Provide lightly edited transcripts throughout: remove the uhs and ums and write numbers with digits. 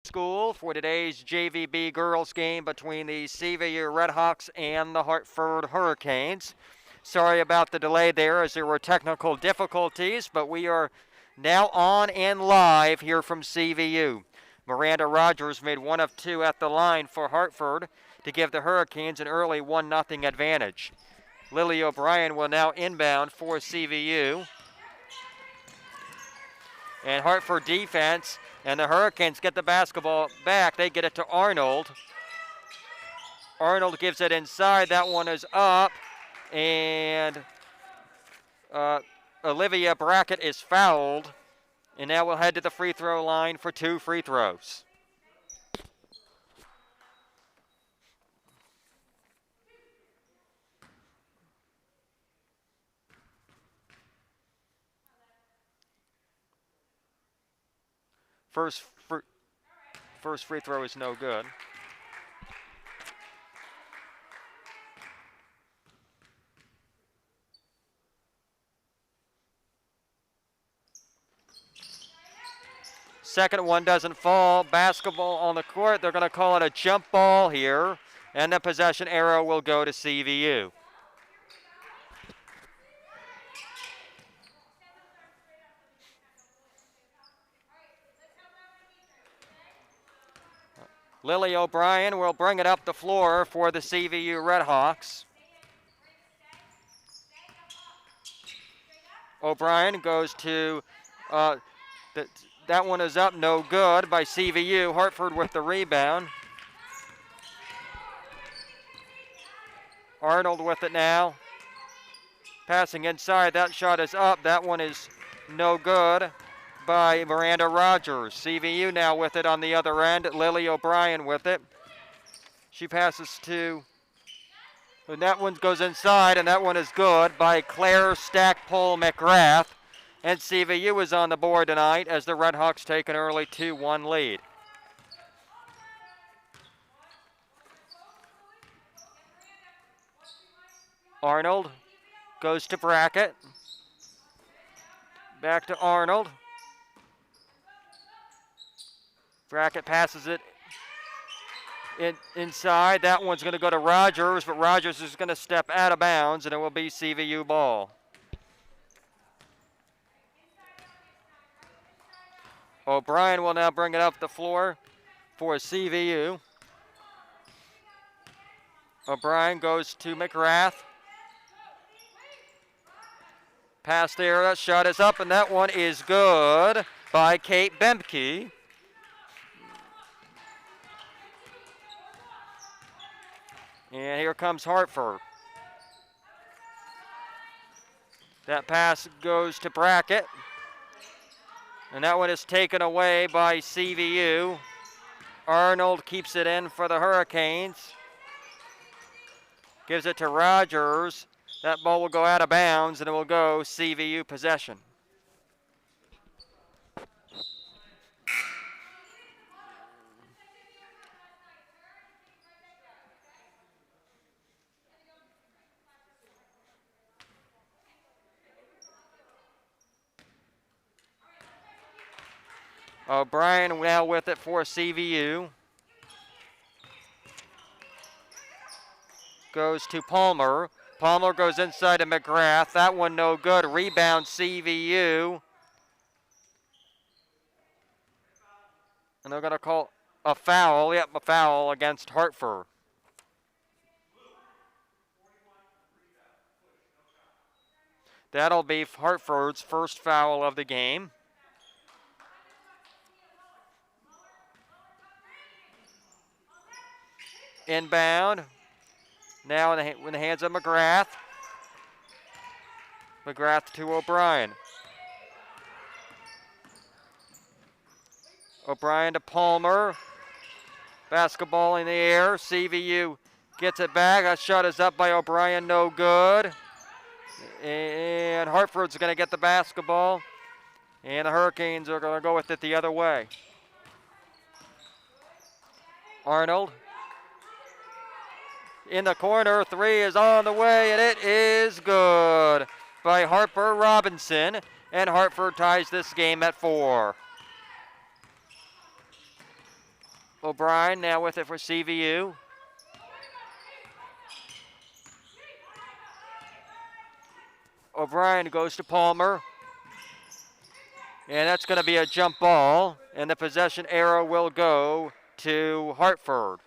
School for today's JVB girls game between the CVU Redhawks and the Hartford Hurricanes. Sorry about the delay there as there were technical difficulties, but we are now on and live here from CVU. Miranda Rogers made one of two at the line for Hartford to give the Hurricanes an early 1-0 advantage. Lily O'Brien will now inbound for CVU. And Hartford defense, and the Hurricanes get the basketball back. They get it to Arnold. Arnold gives it inside. That one is up. And Olivia Brackett is fouled. And now we'll head to the free throw line for 2 free throws. First free throw is no good. Second one doesn't fall. Basketball on the court. They're going to call it a jump ball here. And the possession arrow will go to CVU. Lily O'Brien will bring it up the floor for the CVU Redhawks. O'Brien goes to, that one is up, no good by CVU. Hartford with the rebound. Arnold with it now. Passing inside, that shot is up. That one is no good by Miranda Rogers. CVU now with it on the other end. Lily O'Brien with it. She passes to, and that one goes inside, and that one is good by Claire Stackpole McGrath. And CVU is on the board tonight as the Redhawks take an early 2-1 lead. Arnold goes to Brackett. Back to Arnold. Brackett passes it inside. That one's going to go to Rogers, but Rogers is going to step out of bounds, and it will be CVU ball. O'Brien will now bring it up the floor for CVU. O'Brien goes to McGrath. Pass there, that shot is up, and that one is good by Kate Bemke. And here comes Hartford. That pass goes to Brackett. And that one is taken away by CVU. Arnold keeps it in for the Hurricanes. Gives it to Rogers. That ball will go out of bounds, and it will go CVU possession. O'Brien now with it for CVU. Goes to Palmer. Palmer goes inside to McGrath. That one no good. Rebound CVU. And they're going to call a foul. Yep, a foul against Hartford. That'll be Hartford's first foul of the game. Inbound. Now in the hands of McGrath. McGrath to O'Brien. O'Brien to Palmer. Basketball in the air. CVU gets it back. That shot is up by O'Brien, no good. And Hartford's going to get the basketball. And the Hurricanes are going to go with it the other way. Arnold. In the corner, 3 is on the way, and it is good by Harper Robinson, and Hartford ties this game at 4. O'Brien now with it for CVU. O'Brien goes to Palmer. And that's going to be a jump ball. And the possession arrow will go to Hartford.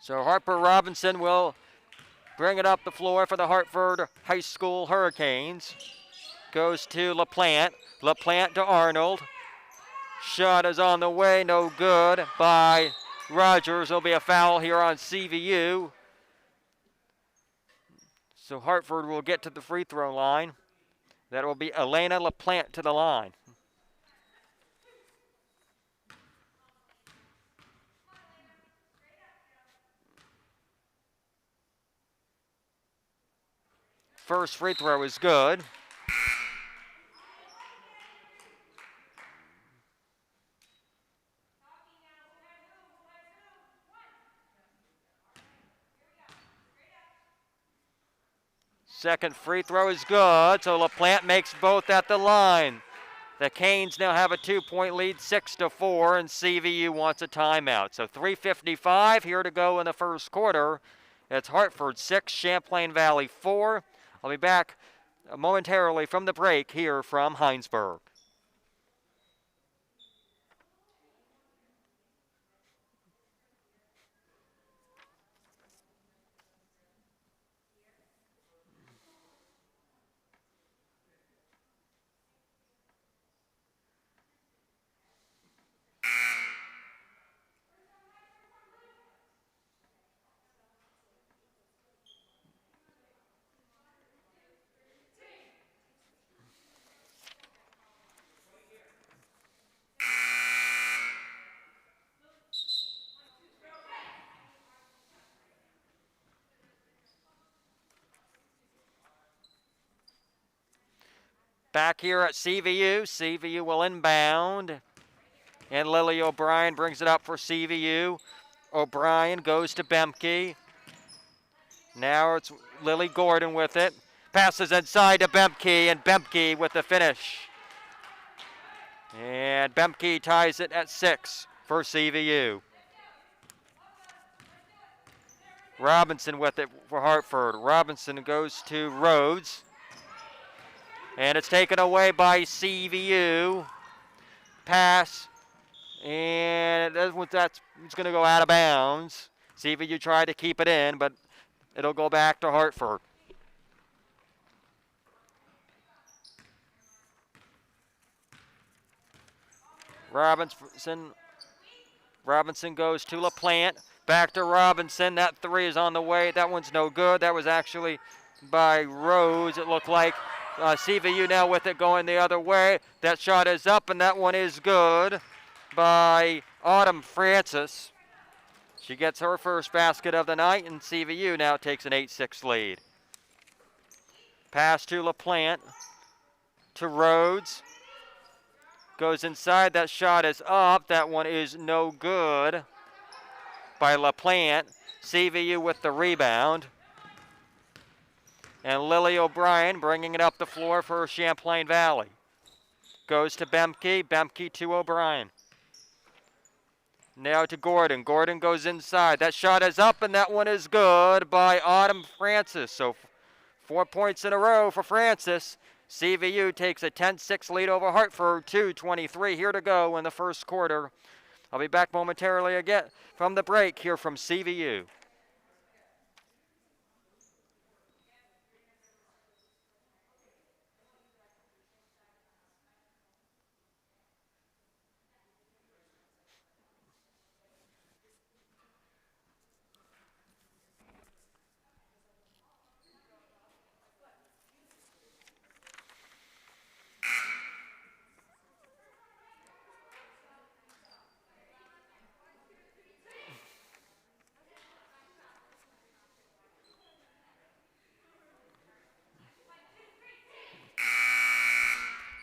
So Harper Robinson will bring it up the floor for the Hartford High School Hurricanes. Goes to LaPlante. LaPlante to Arnold. Shot is on the way, no good by Rogers. There'll be a foul here on CVU. So Hartford will get to the free throw line. That will be Elena LaPlante to the line. First free throw is good. Second free throw is good, so LaPlante makes both at the line. The Canes now have a 2-point lead, 6-4, and CVU wants a timeout. So 3:55 here to go in the first quarter. It's Hartford 6, Champlain Valley 4. I'll be back momentarily from the break here from Heinsberg. Back here at CVU. CVU will inbound. And Lily O'Brien brings it up for CVU. O'Brien goes to Bemke. Now it's Lily Gordon with it. Passes inside to Bemke, and Bemke with the finish. And Bemke ties it at 6 for CVU. Robinson with it for Hartford. Robinson goes to Rhodes. And it's taken away by CVU. Pass. And it's going to go out of bounds. CVU tried to keep it in, but it'll go back to Hartford. Robinson goes to LaPlante. Back to Robinson. That three is on the way. That one's no good. That was actually by Rose, it looked like. CVU now with it going the other way. That shot is up, and that one is good by Autumn Francis. She gets her first basket of the night, and CVU now takes an 8-6 lead. Pass to LaPlante, to Rhodes. Goes inside, that shot is up. That one is no good by LaPlante. CVU with the rebound. And Lily O'Brien bringing it up the floor for Champlain Valley. Goes to Bemke, Bemke to O'Brien. Now to Gordon. Gordon goes inside. That shot is up, and that one is good by Autumn Francis. So 4 points in a row for Francis. CVU takes a 10-6 lead over Hartford. 2:23 here to go in the first quarter. I'll be back momentarily again from the break here from CVU.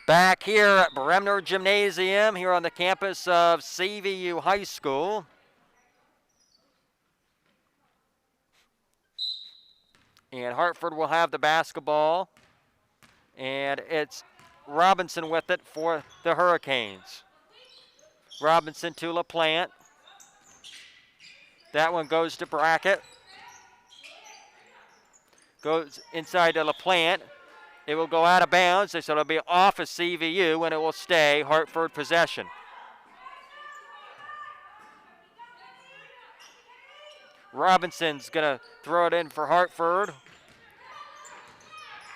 Back here at Bremner Gymnasium, here on the campus of CVU High School. And Hartford will have the basketball. And it's Robinson with it for the Hurricanes. Robinson to LaPlante. That one goes to Brackett. Goes inside to LaPlante. It will go out of bounds, so it'll be off of CVU, and it will stay Hartford possession. Robinson's going to throw it in for Hartford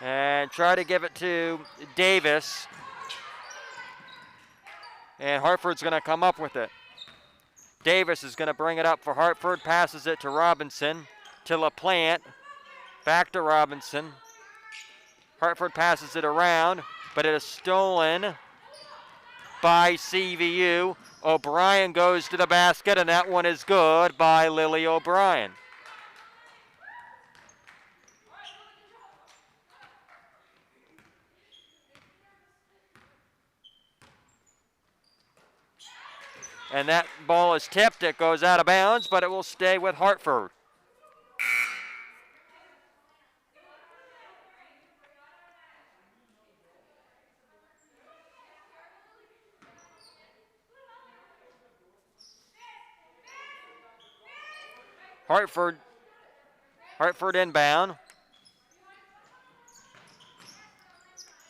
and try to give it to Davis. And Hartford's going to come up with it. Davis is going to bring it up for Hartford, passes it to Robinson, to LaPlante, back to Robinson. Hartford passes it around, but it is stolen by CVU. O'Brien goes to the basket, and that one is good by Lily O'Brien. And that ball is tipped. It goes out of bounds, but it will stay with Hartford. Hartford inbound.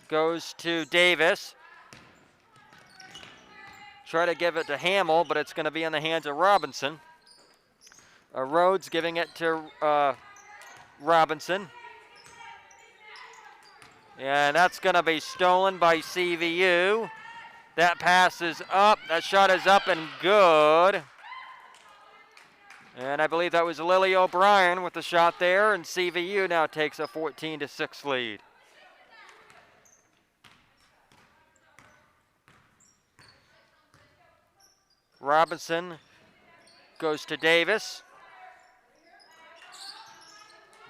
Goes to Davis. Try to give it to Hamill, but it's going to be in the hands of Robinson. Rhodes giving it to Robinson. And that's going to be stolen by CVU. That pass is up. That shot is up and good. And I believe that was Lily O'Brien with the shot there, and CVU now takes a 14-6 lead. Robinson goes to Davis.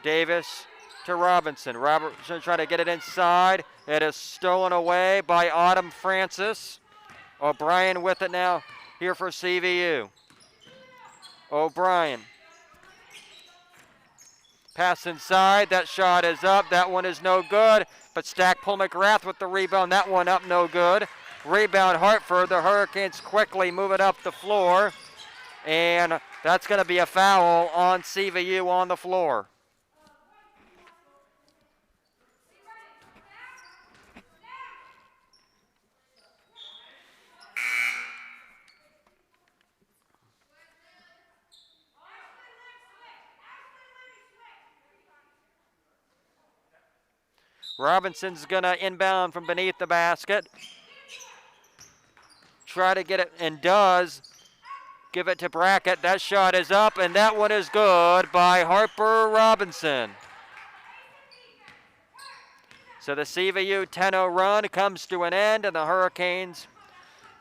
Davis to Robinson. Robinson trying to get it inside. It is stolen away by Autumn Francis. O'Brien with it now here for CVU. O'Brien. Pass inside. That shot is up. That one is no good. But Stackpole McGrath with the rebound. That one up, no good. Rebound Hartford. The Hurricanes quickly move it up the floor. And that's going to be a foul on CVU on the floor. Robinson's going to inbound from beneath the basket. Try to get it, and does. Give it to Brackett. That shot is up, and that one is good by Harper Robinson. So the CVU 10-0 run comes to an end, and the Hurricanes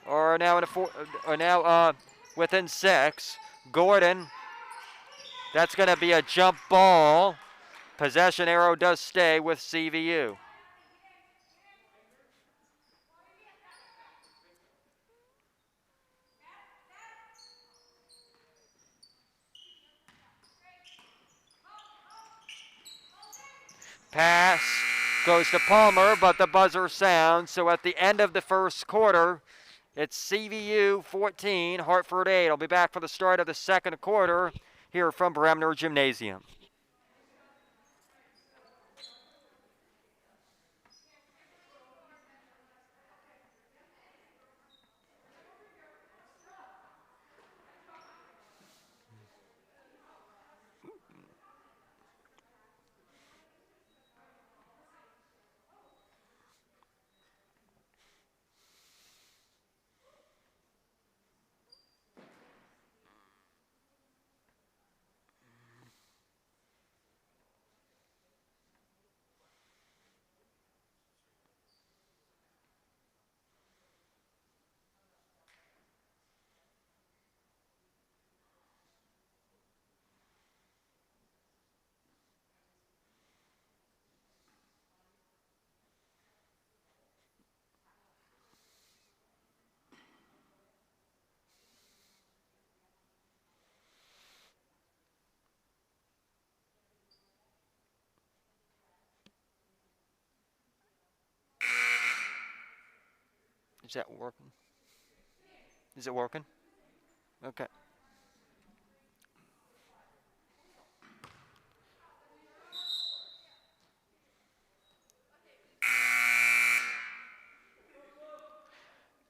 are now within 6. Gordon, that's going to be a jump ball. Possession arrow does stay with CVU. Pass goes to Palmer, but the buzzer sounds. So at the end of the first quarter, it's CVU 14, Hartford 8. I'll be back for the start of the second quarter here from Bremner Gymnasium. Is that working? Is it working? Okay.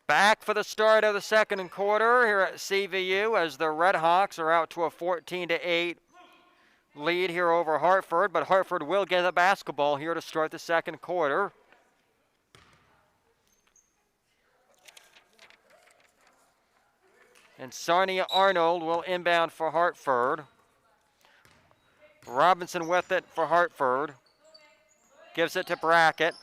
Back for the start of the second quarter here at CVU as the Red Hawks are out to a 14-8 lead here over Hartford, but Hartford will get the basketball here to start the second quarter. And Sarnia Arnold will inbound for Hartford. Robinson with it for Hartford. Gives it to Brackett.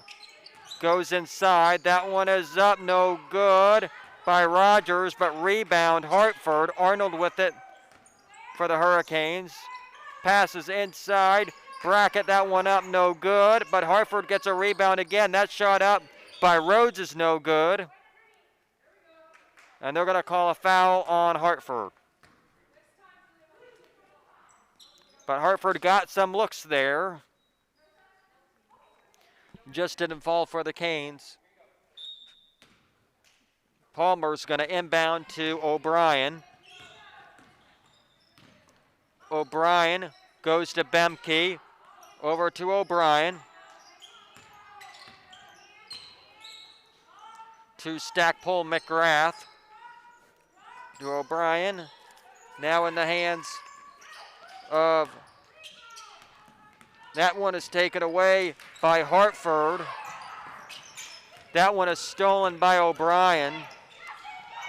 Goes inside. That one is up, no good by Rogers, but rebound Hartford. Arnold with it for the Hurricanes. Passes inside. Brackett, that one up, no good, but Hartford gets a rebound again. That shot up by Rhodes is no good. And they're going to call a foul on Hartford. But Hartford got some looks there. Just didn't fall for the Canes. Palmer's going to inbound to O'Brien. O'Brien goes to Bemke. Over to O'Brien. To Stackpole McGrath. To O'Brien. Now in the hands of... That one is taken away by Hartford. That one is stolen by O'Brien.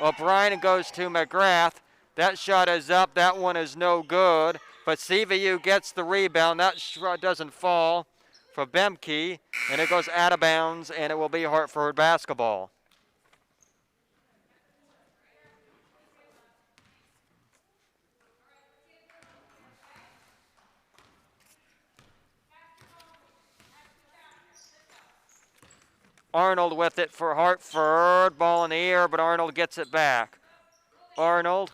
O'Brien goes to McGrath. That shot is up. That one is no good. But CVU gets the rebound. That shot doesn't fall for Bemke. And it goes out of bounds, and it will be Hartford basketball. Arnold with it for Hartford. Ball in the air, but Arnold gets it back. Arnold.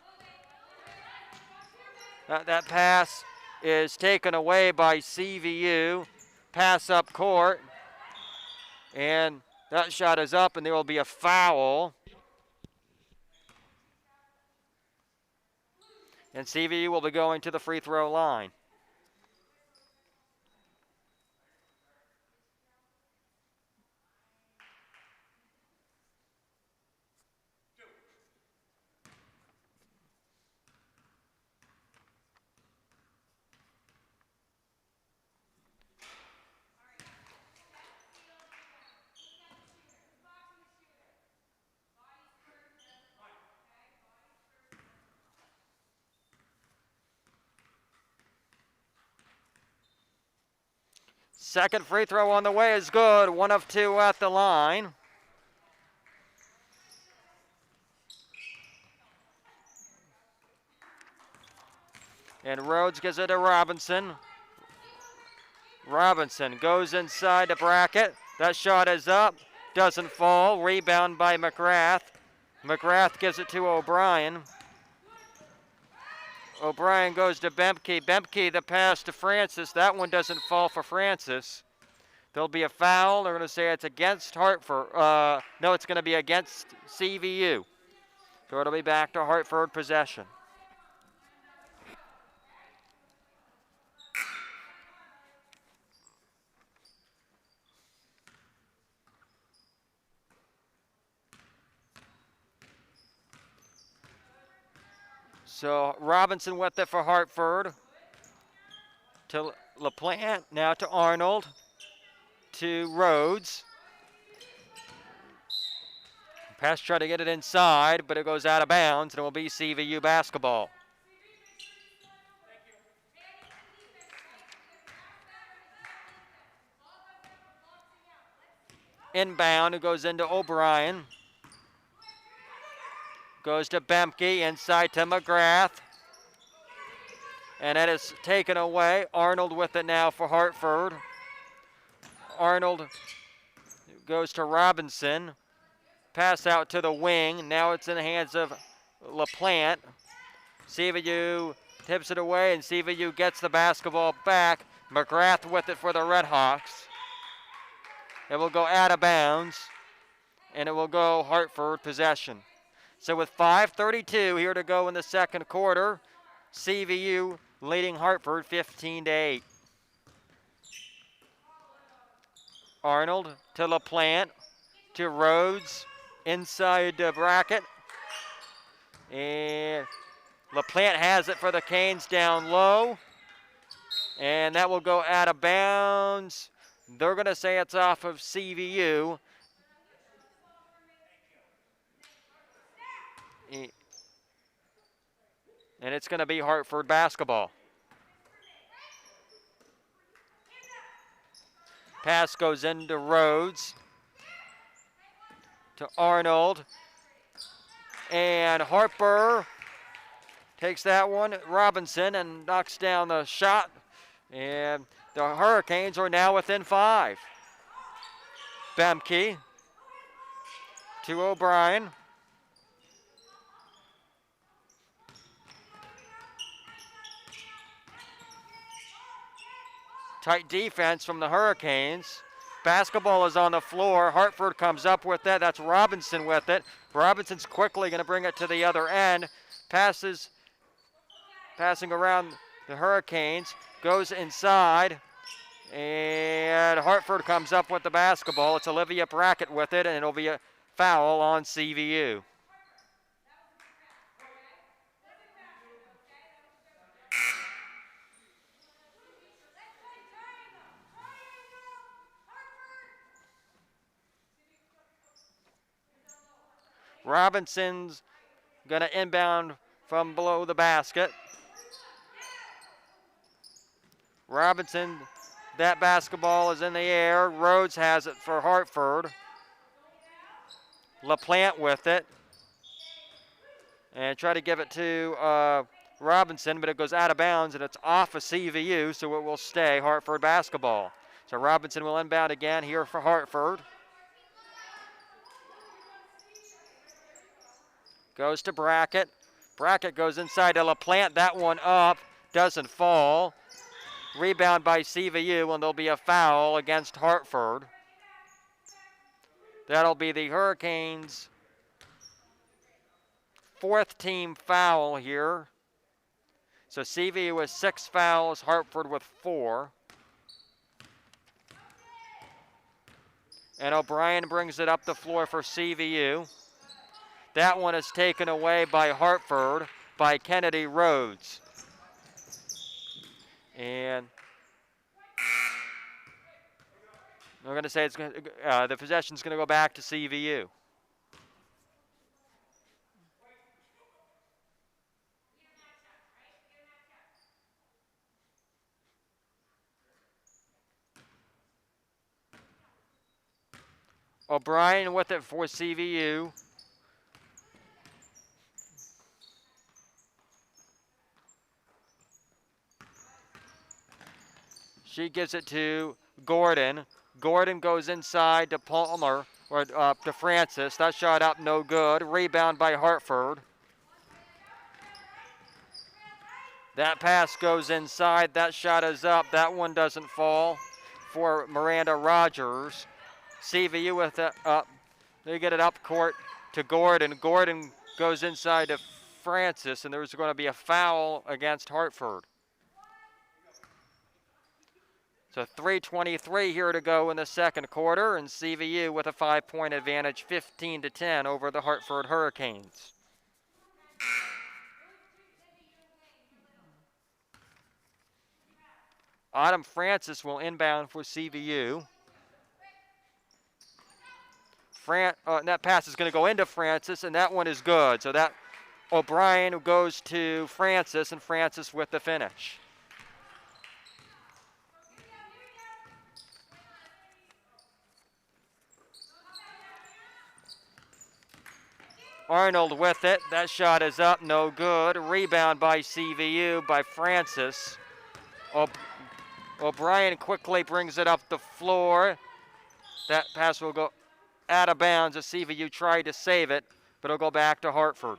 That pass is taken away by CVU. Pass up court. And that shot is up, and there will be a foul. And CVU will be going to the free throw line. Second free throw on the way is good. 1 of 2 at the line. And Rhodes gives it to Robinson. Robinson goes inside the bracket. That shot is up. Doesn't fall. Rebound by McGrath. McGrath gives it to O'Brien. O'Brien goes to Bemke. Bemke, the pass to Francis. That one doesn't fall for Francis. There'll be a foul. They're going to say it's against Hartford. No, it's going to be against CVU. So it'll be back to Hartford possession. So Robinson with it for Hartford. To LaPlante, now to Arnold. To Rhodes. Pass try to get it inside, but it goes out of bounds, and it will be CVU basketball. Inbound, it goes into O'Brien. Goes to Bemke, inside to McGrath. And that is taken away. Arnold with it now for Hartford. Arnold goes to Robinson. Pass out to the wing. Now it's in the hands of LaPlante. CVU tips it away, and CVU gets the basketball back. McGrath with it for the Red Hawks. It will go out of bounds. and it will go Hartford possession. So with 5:32 here to go in the second quarter, CVU leading Hartford 15-8. Arnold to LaPlante to Rhodes inside the bracket. And LaPlante has it for the Canes down low. And that will go out of bounds. They're going to say it's off of CVU. And it's going to be Hartford basketball. Pass goes into Rhodes. To Arnold. And Harper takes that one. Robinson and knocks down the shot. And the Hurricanes are now within 5. Bemke to O'Brien. Tight defense from the Hurricanes. Basketball is on the floor. Hartford comes up with that. That's Robinson with it. Robinson's quickly going to bring it to the other end. Passing around the Hurricanes. Goes inside. And Hartford comes up with the basketball. It's Olivia Brackett with it, and it'll be a foul on CVU. Robinson's going to inbound from below the basket. Robinson, that basketball is in the air. Rhodes has it for Hartford. LaPlante with it. And try to give it to Robinson, but it goes out of bounds, and it's off of CVU, so it will stay Hartford basketball. So Robinson will inbound again here for Hartford. Goes to Brackett. Brackett goes inside to LaPlante. That one up. Doesn't fall. Rebound by CVU, and there'll be a foul against Hartford. That'll be the Hurricanes' 4th team foul here. So CVU with 6 fouls, Hartford with 4. And O'Brien brings it up the floor for CVU. That one is taken away by Hartford by Kennedy Rhodes. And we're going to say the possession's going to go back to CVU. O'Brien with it for CVU. She gives it to Gordon. Gordon goes inside to Palmer, or to Francis. That shot up, no good. Rebound by Hartford. That pass goes inside. That shot is up. That one doesn't fall for Miranda Rogers. CVU with it up. They get it up court to Gordon. Gordon goes inside to Francis, and there's going to be a foul against Hartford. So 3:23 here to go in the second quarter, and CVU with a 5-point advantage, 15-10 over the Hartford Hurricanes. Autumn Francis will inbound for CVU. And that pass is going to go into Francis, and that one is good. So that O'Brien goes to Francis, and Francis with the finish. Arnold with it. That shot is up, no good. Rebound by CVU by Francis. O'Brien quickly brings it up the floor. That pass will go out of bounds as CVU tried to save it, but it'll go back to Hartford.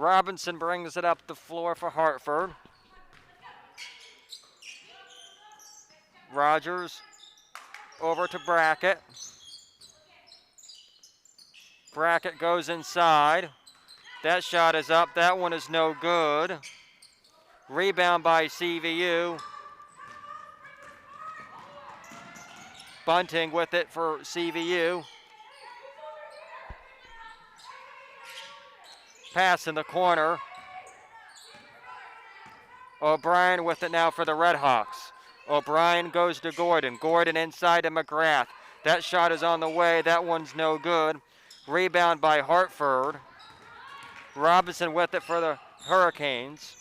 Robinson brings it up the floor for Hartford. Rogers over to Brackett. Brackett goes inside. That shot is up. That one is no good. Rebound by CVU. Bunting with it for CVU. Pass in the corner. O'Brien with it now for the Redhawks. O'Brien goes to Gordon. Gordon inside to McGrath. That shot is on the way. That one's no good. Rebound by Hartford. Robinson with it for the Hurricanes.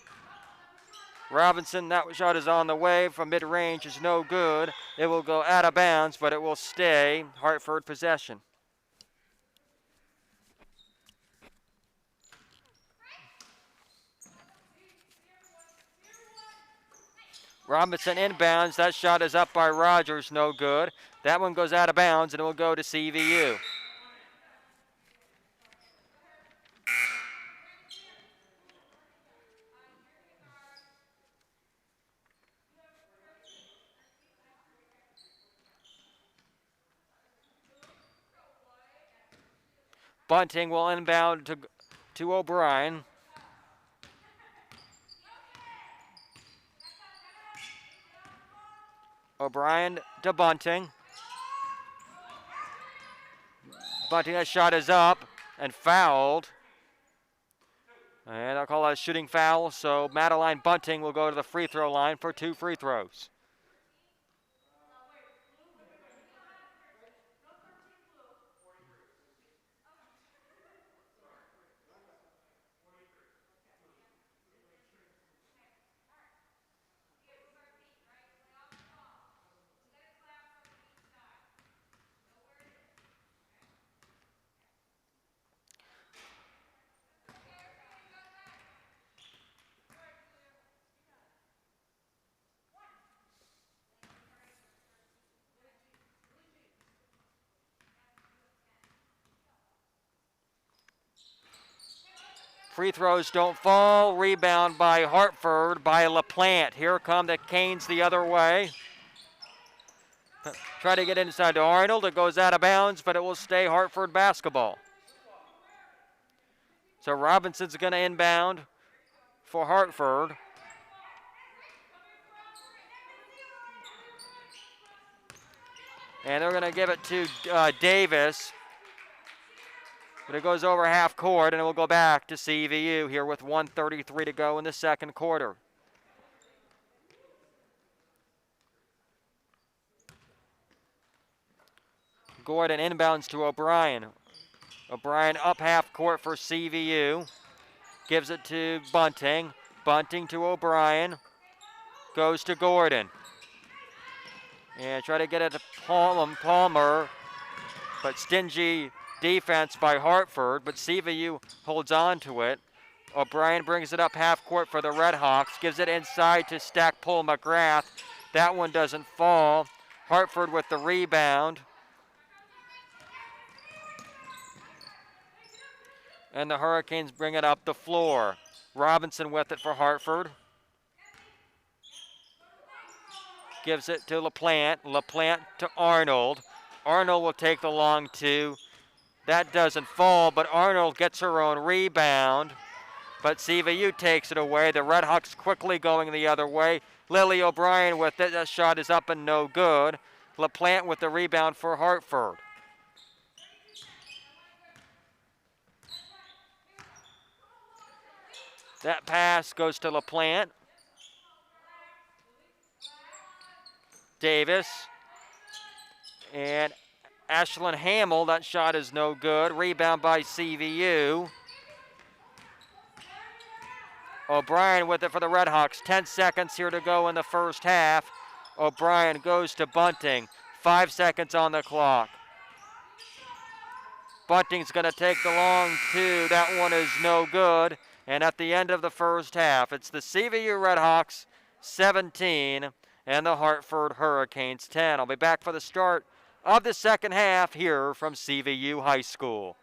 Robinson, that shot is on the way from mid-range, is no good. It will go out of bounds, but it will stay Hartford possession. Robinson inbounds. That shot is up by Rogers, no good. That one goes out of bounds, and it will go to CVU. Bunting will inbound to O'Brien. O'Brien to Bunting. Bunting, that shot is up and fouled. And I'll call that a shooting foul, so Madeline Bunting will go to the free throw line for 2 free throws. Free throws don't fall. Rebound by Hartford by LaPlante. Here come the Canes the other way. Try to get inside to Arnold. It goes out of bounds, but it will stay Hartford basketball. So Robinson's going to inbound for Hartford. And they're going to give it to Davis. But it goes over half court, and it will go back to CVU here with 1:33 to go in the second quarter. Gordon inbounds to O'Brien. O'Brien up half court for CVU. Gives it to Bunting. Bunting to O'Brien. Goes to Gordon. And try to get it to Palmer. But stingy defense by Hartford, but CVU holds on to it. O'Brien brings it up half court for the Redhawks. Gives it inside to Stackpole McGrath. That one doesn't fall. Hartford with the rebound. And the Hurricanes bring it up the floor. Robinson with it for Hartford. Gives it to LaPlante. LaPlante to Arnold. Arnold will take the long two. That doesn't fall, but Arnold gets her own rebound. But CVU takes it away. The Redhawks quickly going the other way. Lily O'Brien with it. That shot is up and no good. LaPlante with the rebound for Hartford. That pass goes to LaPlante. Davis. And Ashlyn Hamill, that shot is no good. Rebound by CVU. O'Brien with it for the Redhawks. 10 seconds here to go in the first half. O'Brien goes to Bunting. 5 seconds on the clock. Bunting's going to take the long two. That one is no good. And at the end of the first half, it's the CVU Redhawks 17 and the Hartford Hurricanes 10. I'll be back for the start of the second half here from CVU High School.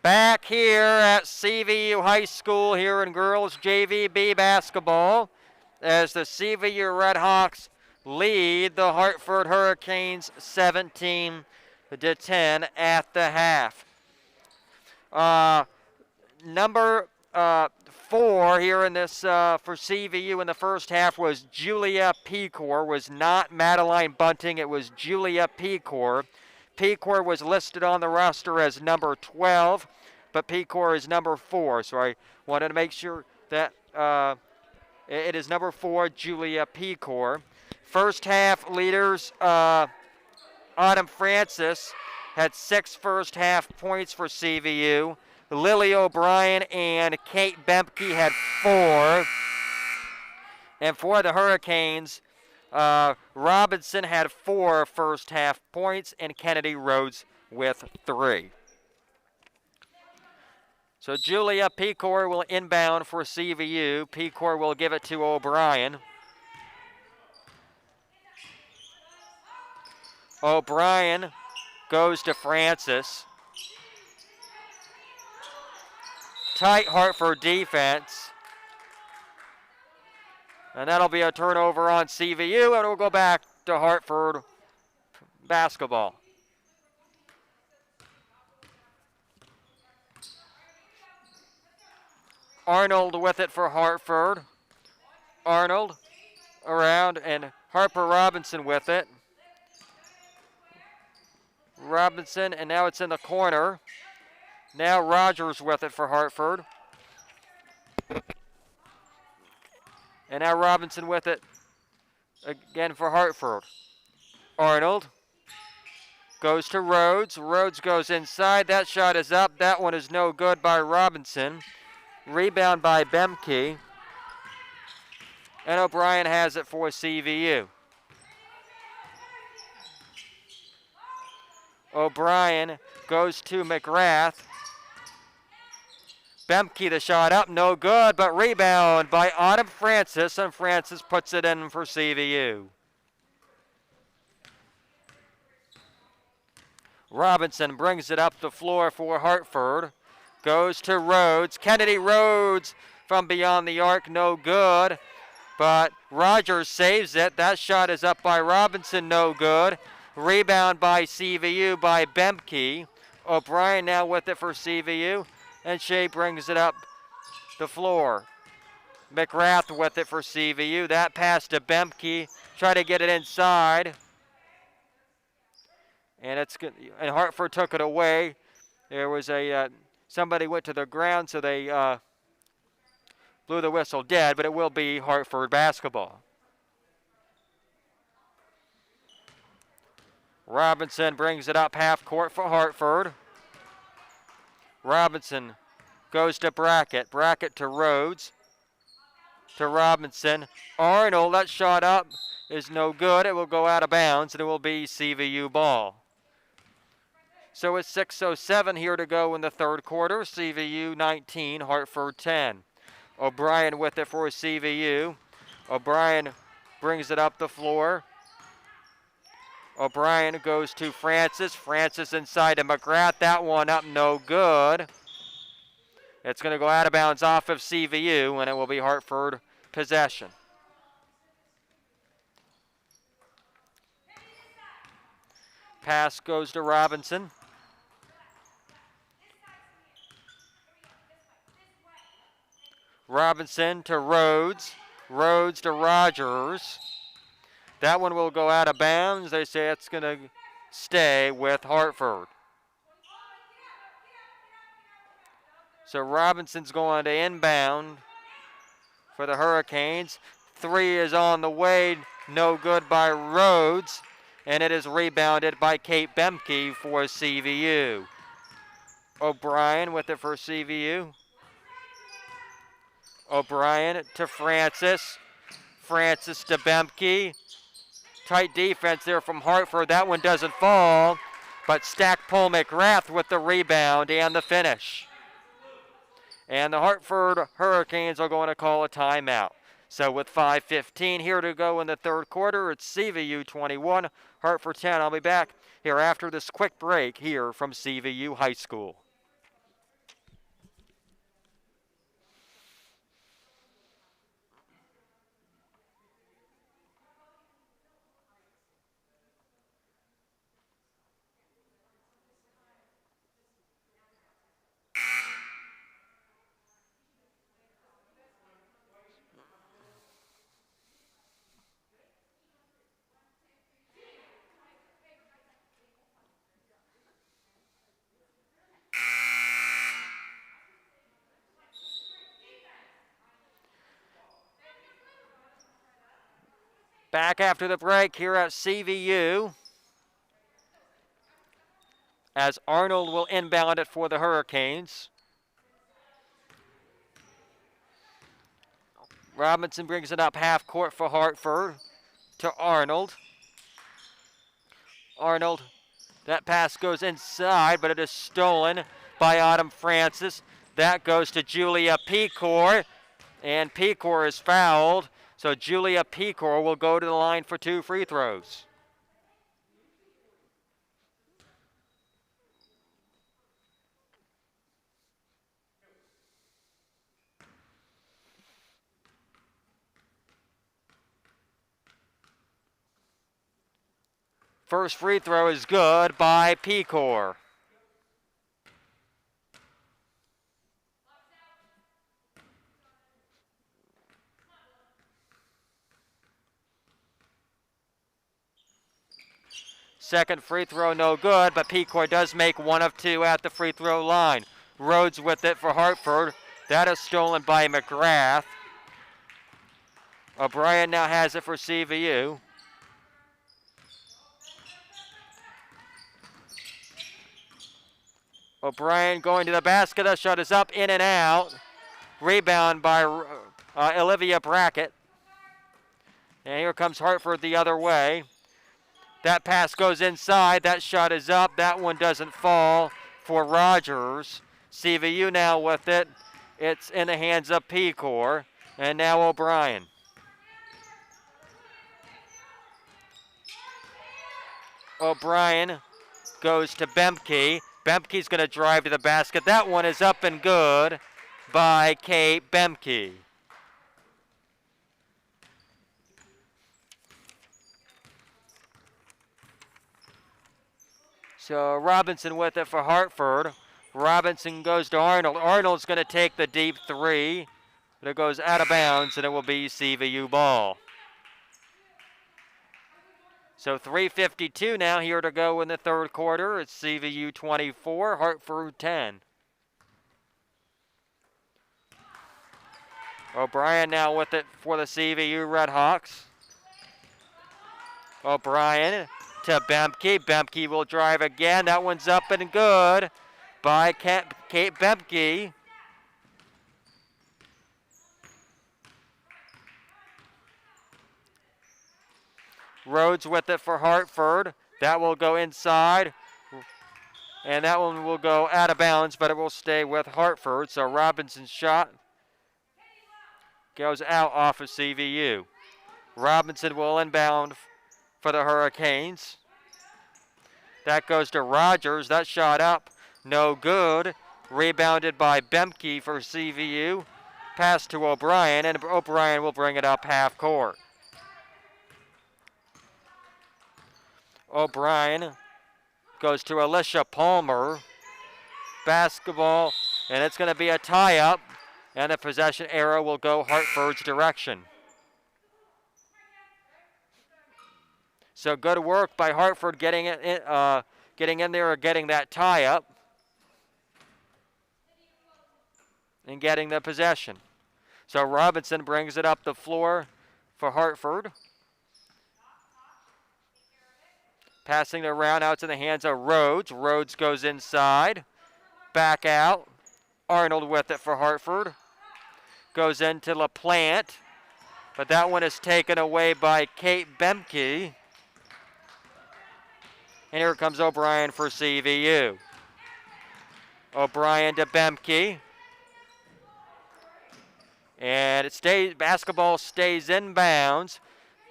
Back here at CVU High School here in girls JVB basketball as the CVU Redhawks lead the Hartford Hurricanes 17-10 at the half. Number 4 here in this for CVU in the first half was Julia Pecor. Was not Madeline Bunting, it was Julia Pecor. Pecor was listed on the roster as number 12, but Pecor is number 4. So I wanted to make sure that it is number 4, Julia Pecor. First half leaders, Autumn Francis had 6 first half points for CVU. Lily O'Brien and Kate Bemke had 4. And for the Hurricanes, Robinson had 4 first half points and Kennedy Rhodes with 3. So Julia Pecor will inbound for CVU. Pecor will give it to O'Brien. O'Brien goes to Francis. Tight Hartford defense. And that'll be a turnover on CVU, and it'll go back to Hartford basketball. Arnold with it for Hartford. Arnold around, and Harper Robinson with it. Robinson, and now it's in the corner. Now Rogers with it for Hartford. And now Robinson with it again for Hartford. Arnold goes to Rhodes. Rhodes goes inside. That shot is up. That one is no good by Robinson. Rebound by Bemke. And O'Brien has it for CVU. O'Brien goes to McGrath. Bemke, the shot up, no good, but rebound by Autumn Francis, and Francis puts it in for CVU. Robinson brings it up the floor for Hartford. Goes to Rhodes. Kennedy Rhodes from beyond the arc, no good, but Rogers saves it. That shot is up by Robinson, no good. Rebound by CVU by Bemke. O'Brien now with it for CVU. And Shea brings it up the floor. McGrath with it for CVU. That pass to Bemke. Try to get it inside. And and Hartford took it away. There was somebody went to the ground, so they blew the whistle dead, but it will be Hartford basketball. Robinson brings it up half court for Hartford. Robinson goes to Brackett. Brackett to Rhodes. To Robinson. Arnold, that shot up is no good. It will go out of bounds, and it will be CVU ball. So it's 6:07 here to go in the third quarter. CVU 19, Hartford 10. O'Brien with it for CVU. O'Brien brings it up the floor. O'Brien goes to Francis. Francis inside to McGrath. That one up, no good. It's going to go out of bounds off of CVU, and it will be Hartford possession. Pass goes to Robinson. Robinson to Rhodes. Rhodes to Rogers. That one will go out of bounds. They say it's going to stay with Hartford. So Robinson's going to inbound for the Hurricanes. 3 is on the way. No good by Rhodes. And it is rebounded by Kate Bemke for CVU. O'Brien with it for CVU. O'Brien to Francis. Francis to Bemke. Tight defense there from Hartford. That one doesn't fall, but Stackpole McGrath with the rebound and the finish. And the Hartford Hurricanes are going to call a timeout. So with 5:15 here to go in the third quarter, it's CVU 21, Hartford 10. I'll be back here after this quick break here from CVU High School. Back after the break here at CVU, as Arnold will inbound it for the Hurricanes. Robinson brings it up half court for Hartford to Arnold. Arnold, that pass goes inside, but it is stolen by Autumn Francis. That goes to Julia Pecor, and Pecor is fouled. So Julia Pecor will go to the line for 2 free throws. First free throw is good by Pecor. Second free throw no good, but Pecor does make 1 of 2 at the free throw line. Rhodes with it for Hartford. That is stolen by McGrath. O'Brien now has it for CVU. O'Brien going to the basket. The shot is up, in and out. Rebound by Olivia Brackett. And here comes Hartford the other way. That pass goes inside. That shot is up. That one doesn't fall for Rogers. CVU now with it. It's in the hands of Pecor. And now O'Brien. O'Brien goes to Bemke. Bemke's going to drive to the basket. That one is up and good by Kate Bemke. So Robinson with it for Hartford. Robinson goes to Arnold. Arnold's going to take the deep 3. But it goes out of bounds, and it will be CVU ball. So 3:52 now here to go in the third quarter. It's CVU 24, Hartford 10. O'Brien now with it for the CVU Redhawks. O'Brien to Bemke. Bemke will drive again. That one's up and good by Kate Bemke. Rhodes with it for Hartford. That will go inside. And that one will go out of bounds, but it will stay with Hartford. So Robinson's shot goes out off of CVU. Robinson will inbound for the Hurricanes. That goes to Rogers. That shot up, no good. Rebounded by Bemke for CVU. Pass to O'Brien, and O'Brien will bring it up half court. O'Brien goes to Alicia Palmer. Basketball, and it's going to be a tie-up, and the possession arrow will go Hartford's direction. So good work by Hartford getting in there or getting that tie-up and getting the possession. So Robinson brings it up the floor for Hartford. Passing it around out to the hands of Rhodes. Rhodes goes inside. Back out. Arnold with it for Hartford. Goes into LaPlante. But that one is taken away by Kate Bemke. And here comes O'Brien for CVU. O'Brien to Bemke. And basketball stays in bounds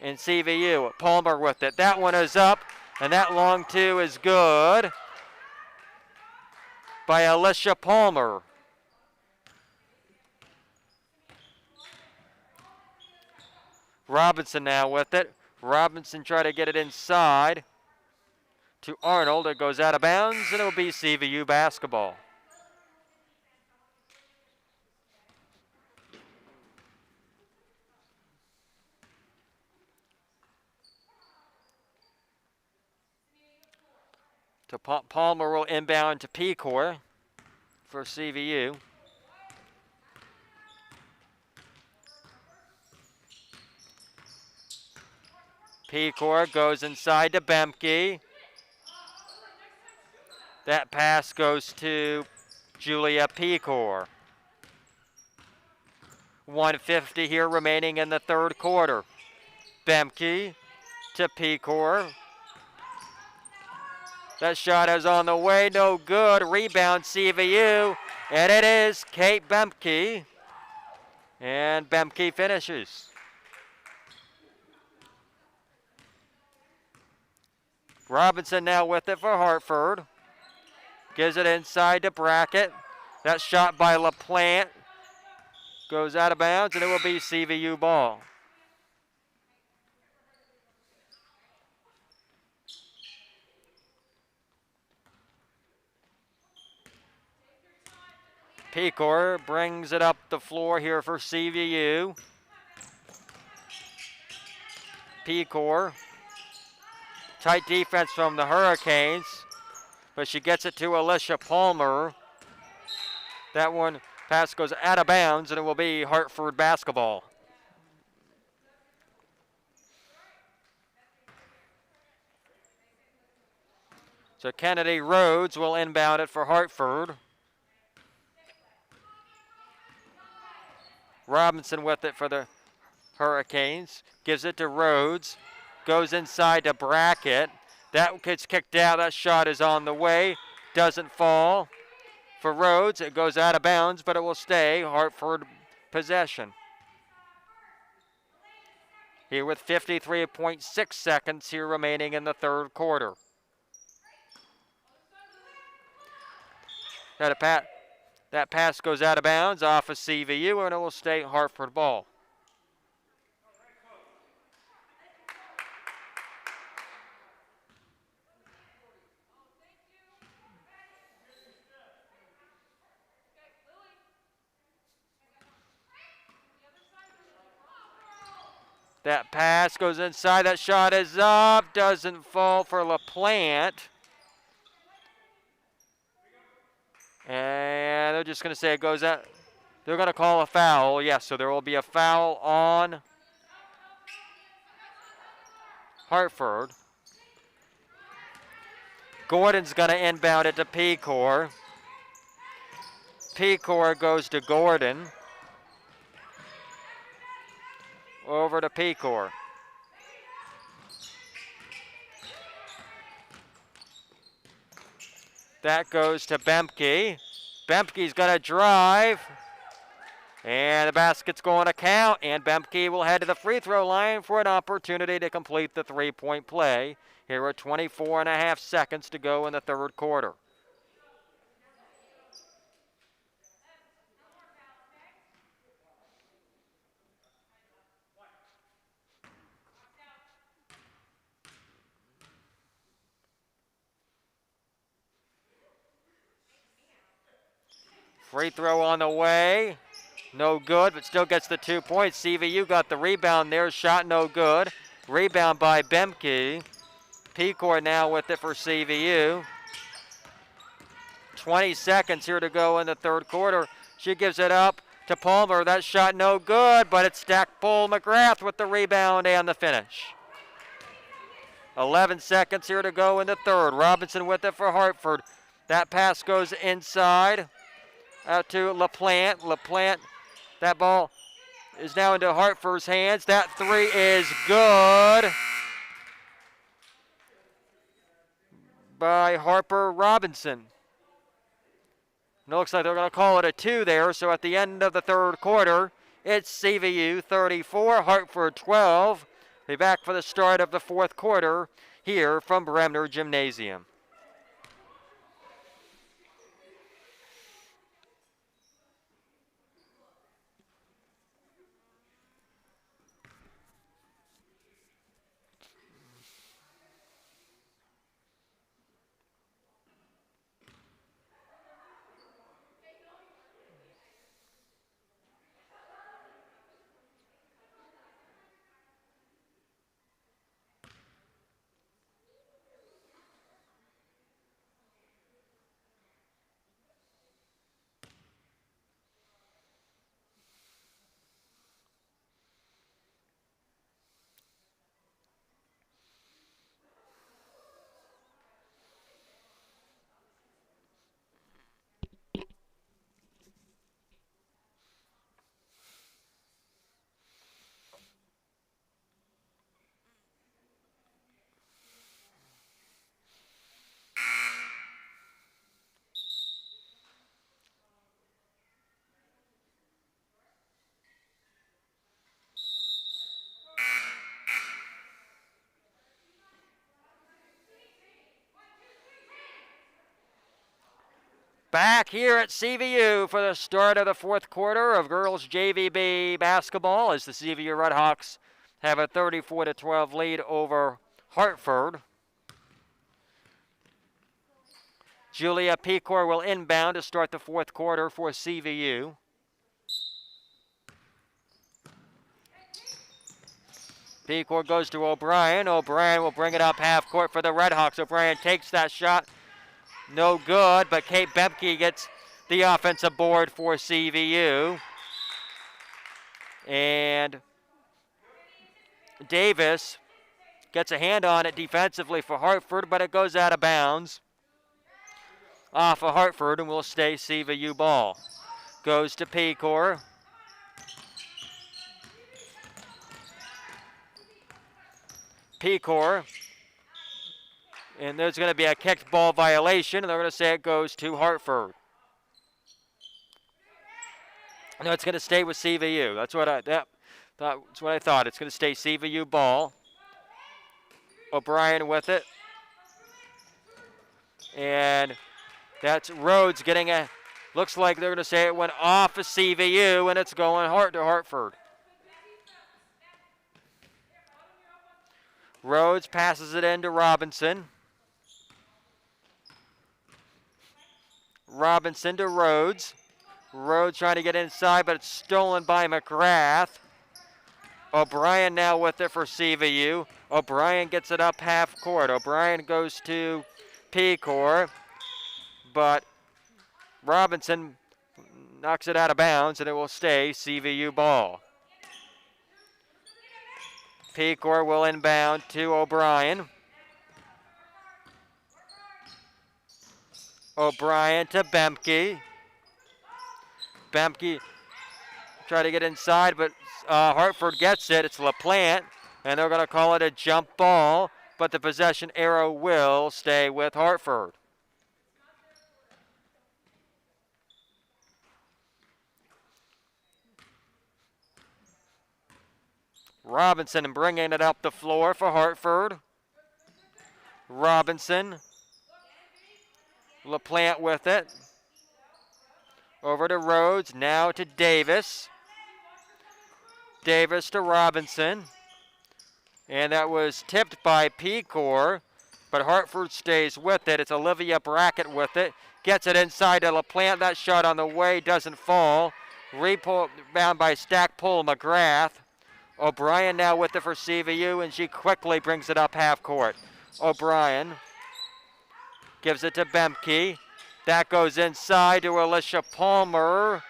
in CVU. Palmer with it. That one is up. And that long 2 is good by Alicia Palmer. Robinson now with it. Robinson try to get it inside to Arnold. It goes out of bounds, and it will be CVU basketball. So Palmer will inbound to Pecor for CVU. Pecor goes inside to Bemke. That pass goes to Julia Pecor. 1:50 here remaining in the third quarter. Bemke to Pecor. That shot is on the way, no good. Rebound CVU, and it is Kate Bemke. And Bemke finishes. Robinson now with it for Hartford. Gives it inside to Brackett. That shot by LaPlante goes out of bounds, and it will be CVU ball. Pecor brings it up the floor here for CVU. Pecor. Tight defense from the Hurricanes, but she gets it to Alicia Palmer. That one pass goes out of bounds, and it will be Hartford basketball. So Kennedy Rhodes will inbound it for Hartford. Robinson with it for the Hurricanes. Gives it to Rhodes. Goes inside to Brackett. That gets kicked out. That shot is on the way. Doesn't fall. For Rhodes, it goes out of bounds, but it will stay Hartford possession. Here with 53.6 seconds here remaining in the third quarter. That pass goes out of bounds off of CVU, and it will stay Hartford ball. That pass goes inside. That shot is up. Doesn't fall for LaPlante. And they're just going to say it goes out. They're going to call a foul. Yes, so there will be a foul on Hartford. Gordon's going to inbound it to Pecor. Pecor goes to Gordon. Over to Pecor. That goes to Bemke. Bemke's going to drive. And the basket's going to count. And Bemke will head to the free throw line for an opportunity to complete the three-point play. Here are 24.5 seconds to go in the third quarter. Free throw on the way. No good, but still gets the 2 points. CVU got the rebound there. Shot no good. Rebound by Bemke. Pecor now with it for CVU. 20 seconds here to go in the third quarter. She gives it up to Palmer. That shot no good, but it's Stackpole McGrath with the rebound and the finish. 11 seconds here to go in the third. Robinson with it for Hartford. That pass goes inside out to LaPlante. LaPlante, that ball is now into Hartford's hands. That three is good by Harper Robinson. And it looks like they're going to call it a 2 there. So at the end of the third quarter, it's CVU 34, Hartford 12. Be back for the start of the fourth quarter here from Bremner Gymnasium. Back here at CVU for the start of the fourth quarter of girls JVB basketball as the CVU Redhawks have a 34-12 lead over Hartford. Julia Pecor will inbound to start the fourth quarter for CVU. Pecor goes to O'Brien. O'Brien will bring it up half court for the Redhawks. O'Brien takes that shot. No good, but Kate Bemke gets the offensive board for CVU. And Davis gets a hand on it defensively for Hartford, but it goes out of bounds off of Hartford and will stay CVU ball. Goes to Pecor. Pecor. And there's going to be a kicked ball violation, and they're going to say it goes to Hartford. No, it's going to stay with CVU. That's what I thought. It's going to stay CVU ball. O'Brien with it. And that's Rhodes getting a, looks like they're going to say it went off of CVU, and it's going to Hartford. Rhodes passes it into Robinson. Robinson to Rhodes. Rhodes trying to get inside, but it's stolen by McGrath. O'Brien now with it for CVU. O'Brien gets it up half court. O'Brien goes to Pecor, but Robinson knocks it out of bounds, and it will stay CVU ball. Pecor will inbound to O'Brien. O'Brien to Bemke. Bemke try to get inside, but Hartford gets it. It's LaPlante, and they're going to call it a jump ball, but the possession arrow will stay with Hartford. Robinson bringing it up the floor for Hartford. Robinson. LaPlante with it. Over to Rhodes, now to Davis. Davis to Robinson. And that was tipped by Pecor, but Hartford stays with it. It's Olivia Brackett with it. Gets it inside to LaPlante. That shot on the way doesn't fall. Rebound by Stackpole McGrath. O'Brien now with it for CVU, and she quickly brings it up half court. O'Brien gives it to Bemke. That goes inside to Alicia Palmer.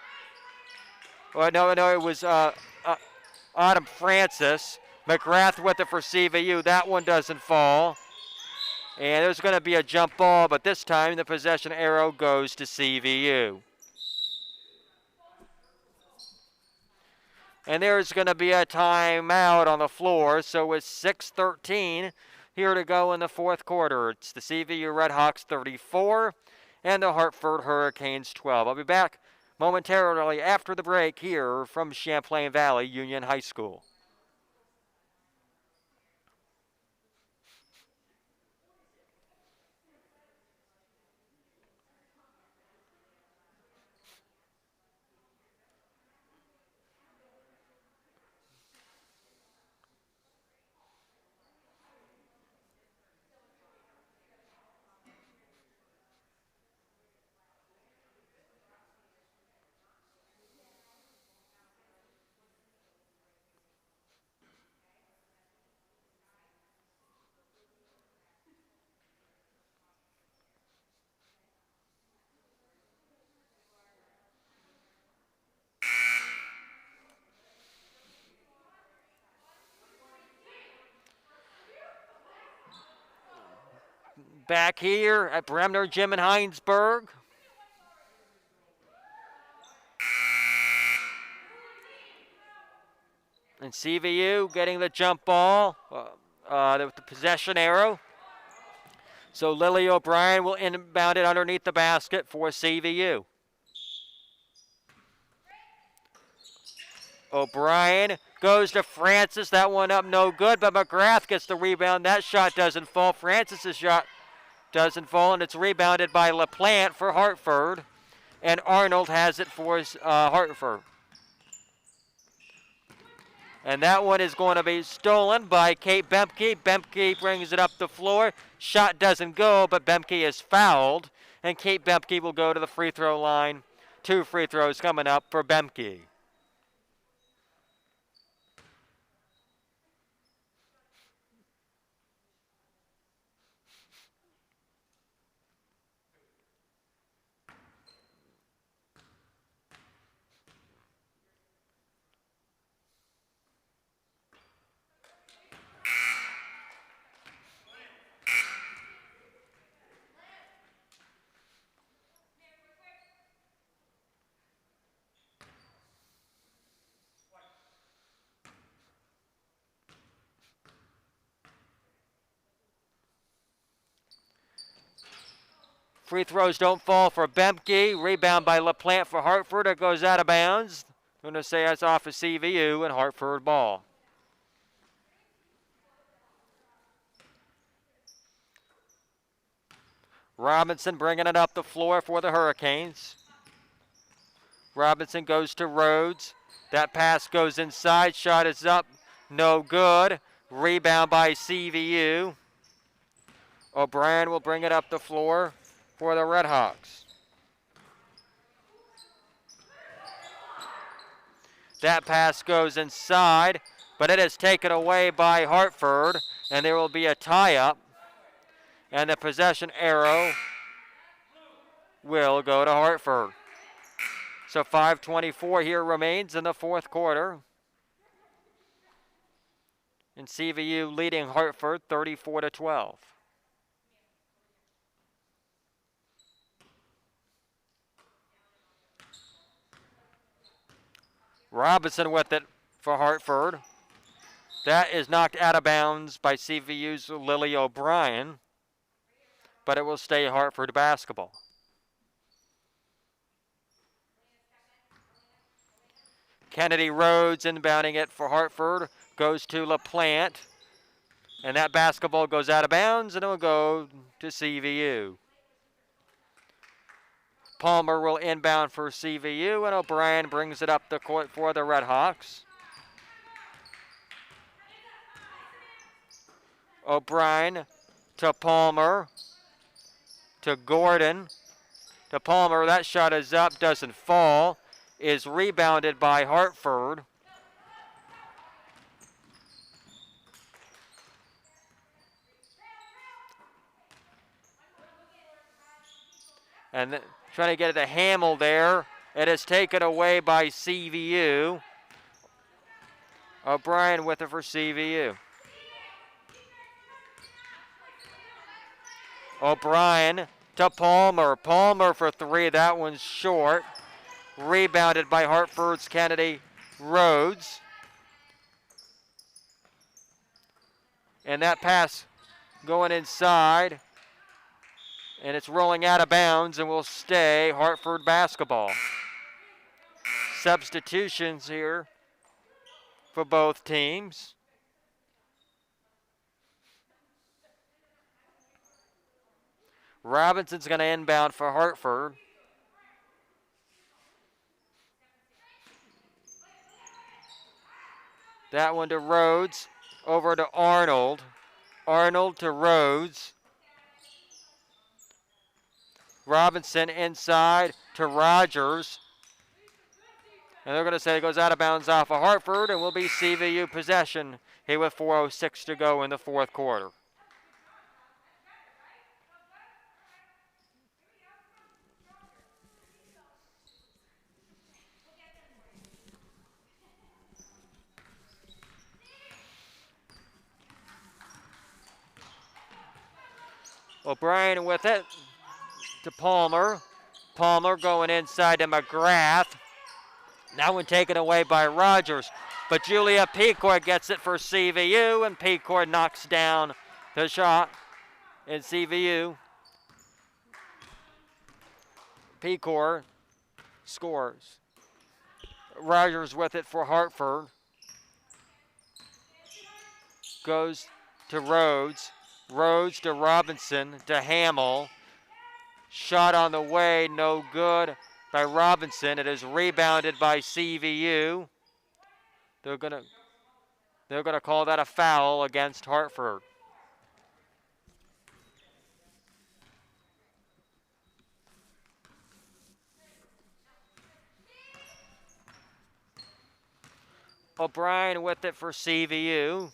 Oh, no, it was Autumn Francis. McGrath with it for CVU. That one doesn't fall. And there's going to be a jump ball, but this time the possession arrow goes to CVU. And there's going to be a timeout on the floor, so it's 6:13 here to go in the fourth quarter. It's the CVU Redhawks 34 and the Hartford Hurricanes 12. I'll be back momentarily after the break here from Champlain Valley Union High School. Back here at Bremner Gym in Heinsberg. And CVU getting the jump ball, the possession arrow. So Lily O'Brien will inbound it underneath the basket for CVU. O'Brien goes to Francis. That one up no good, but McGrath gets the rebound. That shot doesn't fall. Francis's shot doesn't fall, and it's rebounded by LaPlante for Hartford. And Arnold has it for Hartford. And that one is going to be stolen by Kate Bemke. Bemke brings it up the floor. Shot doesn't go, but Bemke is fouled. And Kate Bemke will go to the free throw line. 2 free throws coming up for Bemke. Free throws don't fall for Bemke. Rebound by LaPlante for Hartford. It goes out of bounds. I'm going to say that's off of CVU and Hartford ball. Robinson bringing it up the floor for the Hurricanes. Robinson goes to Rhodes. That pass goes inside. Shot is up. No good. Rebound by CVU. O'Brien will bring it up the floor for the Redhawks. That pass goes inside, but it is taken away by Hartford, and there will be a tie-up. And the possession arrow will go to Hartford. So 5:24 here remains in the fourth quarter. And CVU leading Hartford 34-12. Robinson with it for Hartford. That is knocked out of bounds by CVU's Lily O'Brien, but it will stay Hartford basketball. Kennedy Rhodes inbounding it for Hartford, goes to LaPlante, and that basketball goes out of bounds and it will go to CVU. Palmer will inbound for CVU, and O'Brien brings it up the court for the Redhawks. O'Brien to Palmer, to Gordon, to Palmer. That shot is up, doesn't fall, is rebounded by Hartford. And trying to get it to Hamill there. It is taken away by CVU. O'Brien with it for CVU. O'Brien to Palmer. Palmer for 3. That one's short. Rebounded by Hartford's Kennedy Rhodes. And that pass going inside. And it's rolling out of bounds and will stay Hartford basketball. Substitutions here for both teams. Robinson's going to inbound for Hartford. That one to Rhodes, over to Arnold. Arnold to Rhodes. Robinson inside to Rogers. And they're going to say it goes out of bounds off of Hartford and will be CVU possession here with 4:06 to go in the fourth quarter. O'Brien with it to Palmer. Palmer going inside to McGrath. That one taken away by Rogers. But Julia Pecourt gets it for CVU, and Pecourt knocks down the shot in CVU. Pecourt scores. Rogers with it for Hartford. Goes to Rhodes. Rhodes to Robinson to Hamill. Shot on the way, no good by Robinson. It is rebounded by CVU. They're gonna call that a foul against Hartford. O'Brien with it for CVU.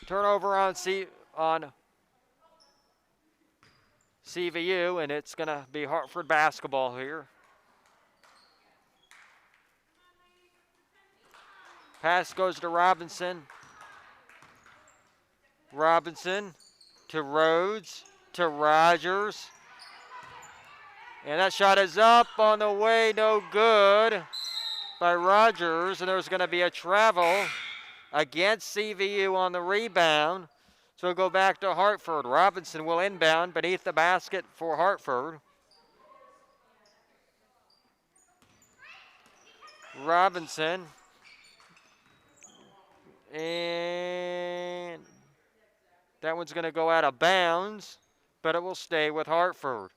Turnover on CVU, and it's going to be Hartford basketball here. Pass goes to Robinson. Robinson to Rhodes to Rogers. And that shot is up on the way, no good by Rogers. And there's going to be a travel against CVU on the rebound. So we'll go back to Hartford. Robinson will inbound beneath the basket for Hartford. Robinson. And that one's going to go out of bounds, but it will stay with Hartford.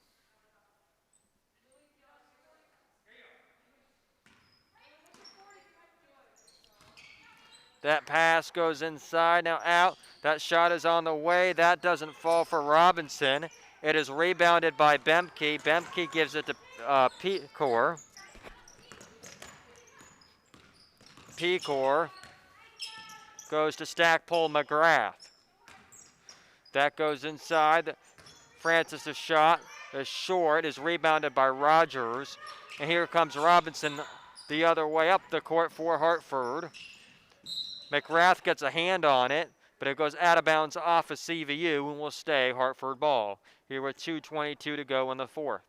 That pass goes inside, now out. That shot is on the way. That doesn't fall for Robinson. It is rebounded by Bemke. Bemke gives it to Pecor. Pecor goes to Stackpole McGrath. That goes inside. Francis' shot is short, is rebounded by Rogers. And here comes Robinson the other way up the court for Hartford. McGrath gets a hand on it, but it goes out of bounds off of CVU and will stay Hartford ball. Here with 2:22 to go in the fourth.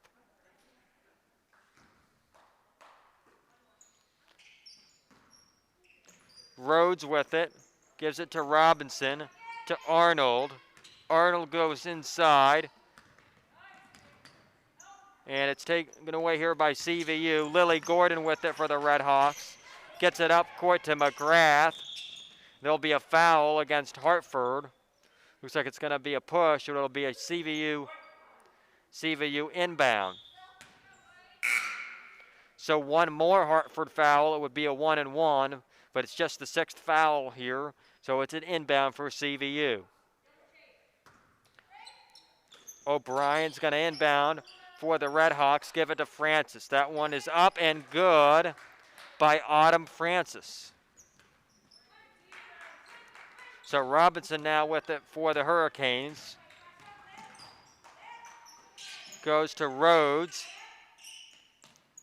Rhodes with it, gives it to Robinson, to Arnold. Arnold goes inside. And it's taken away here by CVU. Lily Gordon with it for the Redhawks. Gets it up court to McGrath. There'll be a foul against Hartford. Looks like it's going to be a push. It'll be a CVU inbound. So one more Hartford foul. It would be a 1-and-1, but it's just the sixth foul here. So it's an inbound for CVU. O'Brien's going to inbound for the Redhawks. Give it to Francis. That one is up and good by Autumn Francis. So Robinson now with it for the Hurricanes. Goes to Rhodes.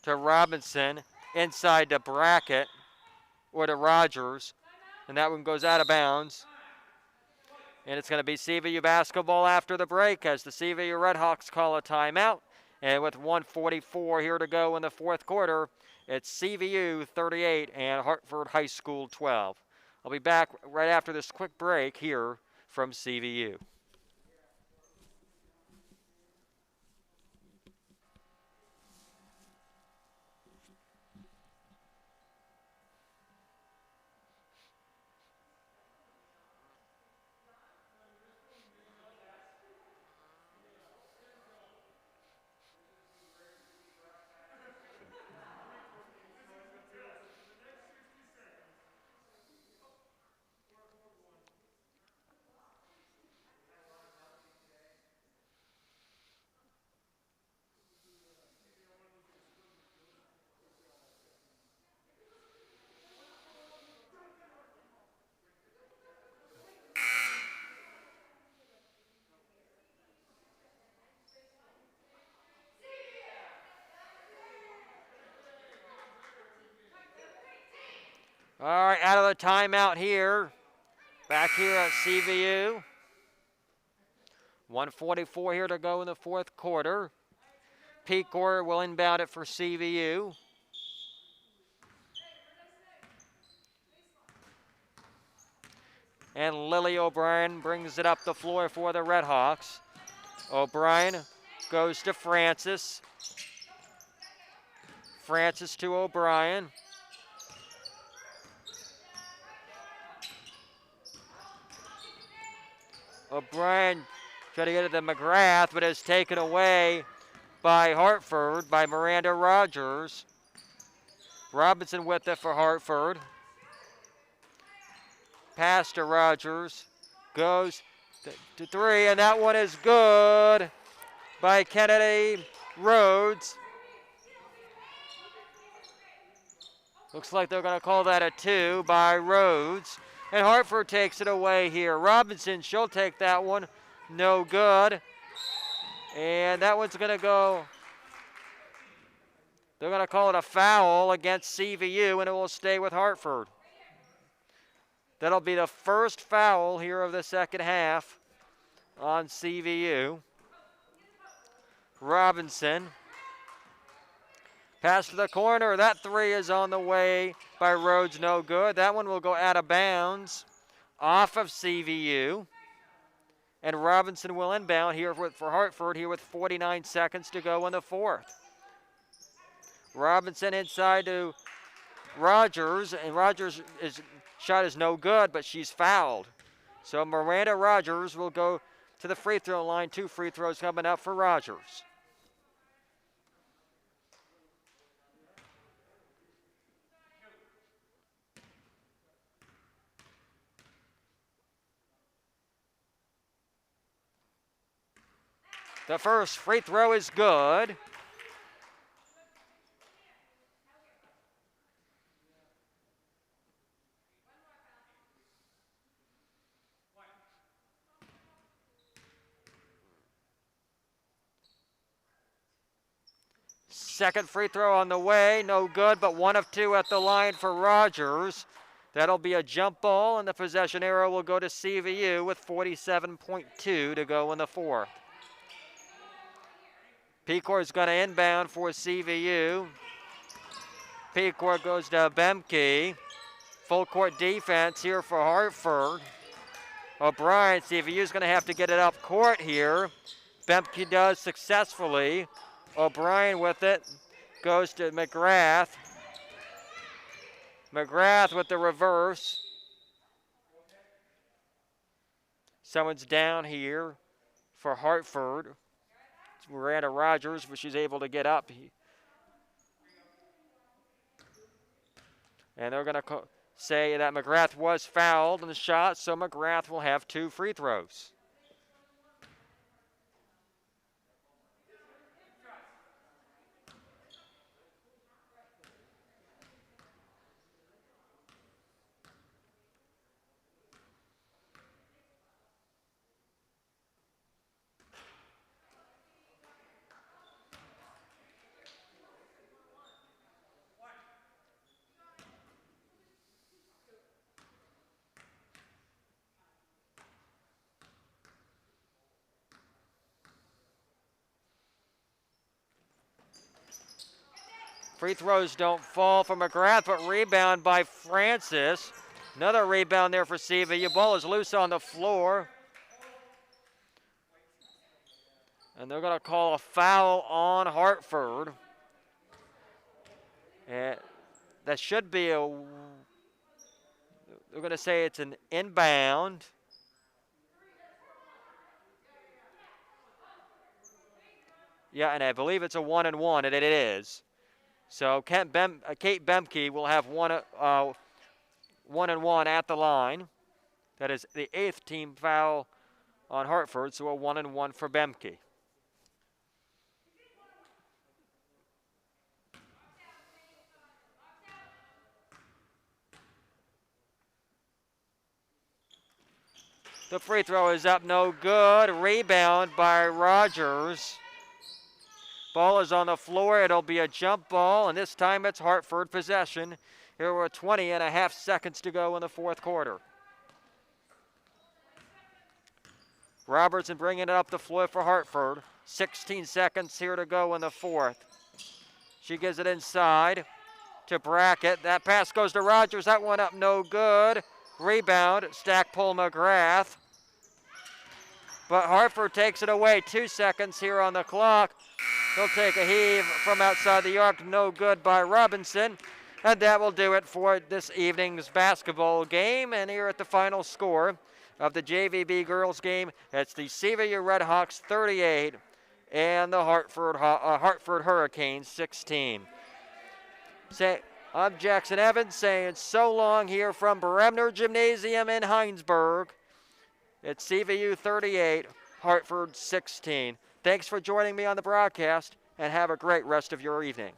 To Robinson. Inside to Brackett. Or to Rogers. And that one goes out of bounds. And it's going to be CVU basketball after the break as the CVU Redhawks call a timeout. And with 1:44 here to go in the fourth quarter, it's CVU 38 and Hartford High School 12. I'll be back right after this quick break here from CVU. All right, out of the timeout here. Back here at CVU. 1:44 here to go in the fourth quarter. Pecor will inbound it for CVU. And Lily O'Brien brings it up the floor for the Redhawks. O'Brien goes to Francis. Francis to O'Brien. O'Brien tried to get it to McGrath, but is taken away by Hartford, by Miranda Rogers. Robinson with it for Hartford. Pass to Rogers. Goes to three, and that one is good by Kennedy Rhodes. Looks like they're going to call that a 2 by Rhodes. And Hartford takes it away here. Robinson, she'll take that one. No good. And that one's going to go. They're going to call it a foul against CVU, and it will stay with Hartford. That'll be the first foul here of the second half on CVU. Robinson. Pass to the corner. That three is on the way by Rhodes. No good. That one will go out of bounds off of CVU. And Robinson will inbound here for Hartford here with 49 seconds to go in the fourth. Robinson inside to Rogers. And Rogers' shot is no good, but she's fouled. So Miranda Rogers will go to the free throw line. 2 free throws coming up for Rogers. The first free throw is good. Second free throw on the way, no good, but 1 of 2 at the line for Rogers. That'll be a jump ball, and the possession arrow will go to CVU with 47.2 to go in the fourth. Pecor is going to inbound for CVU. Pecor goes to Bemke. Full court defense here for Hartford. O'Brien, CVU is going to have to get it up court here. Bemke does successfully. O'Brien with it, goes to McGrath. McGrath with the reverse. Someone's down here for Hartford. It's Miranda Rogers, but she's able to get up. And they're going to say that McGrath was fouled in the shot, so McGrath will have 2 free throws. Free throws don't fall for McGrath, but rebound by Francis. Another rebound there for CVU. Ball is loose on the floor. And they're going to call a foul on Hartford. And that should be they're going to say it's an inbound. Yeah, and I believe it's a 1-and-1, and it is. So Kate Bemke will have 1-and-1 at the line. That is the 8th team foul on Hartford, so a 1-and-1 for Bemke. The free throw is up, no good. Rebound by Rogers. Ball is on the floor. It'll be a jump ball, and this time it's Hartford possession. Here were 20.5 seconds to go in the fourth quarter. Robertson bringing it up the floor for Hartford. 16 seconds here to go in the fourth. She gives it inside to Brackett. That pass goes to Rogers. That one up, no good. Rebound, Stackpole McGrath. But Hartford takes it away. 2 seconds here on the clock. He'll take a heave from outside the arc, no good by Robinson. And that will do it for this evening's basketball game. And here at the final score of the JVB girls game, it's the CVU Redhawks 38 and the Hartford Hurricanes 16. I'm Jackson Evans saying so long here from Bremner Gymnasium in Heinsberg. It's CVU 38, Hartford 16. Thanks for joining me on the broadcast, and have a great rest of your evening.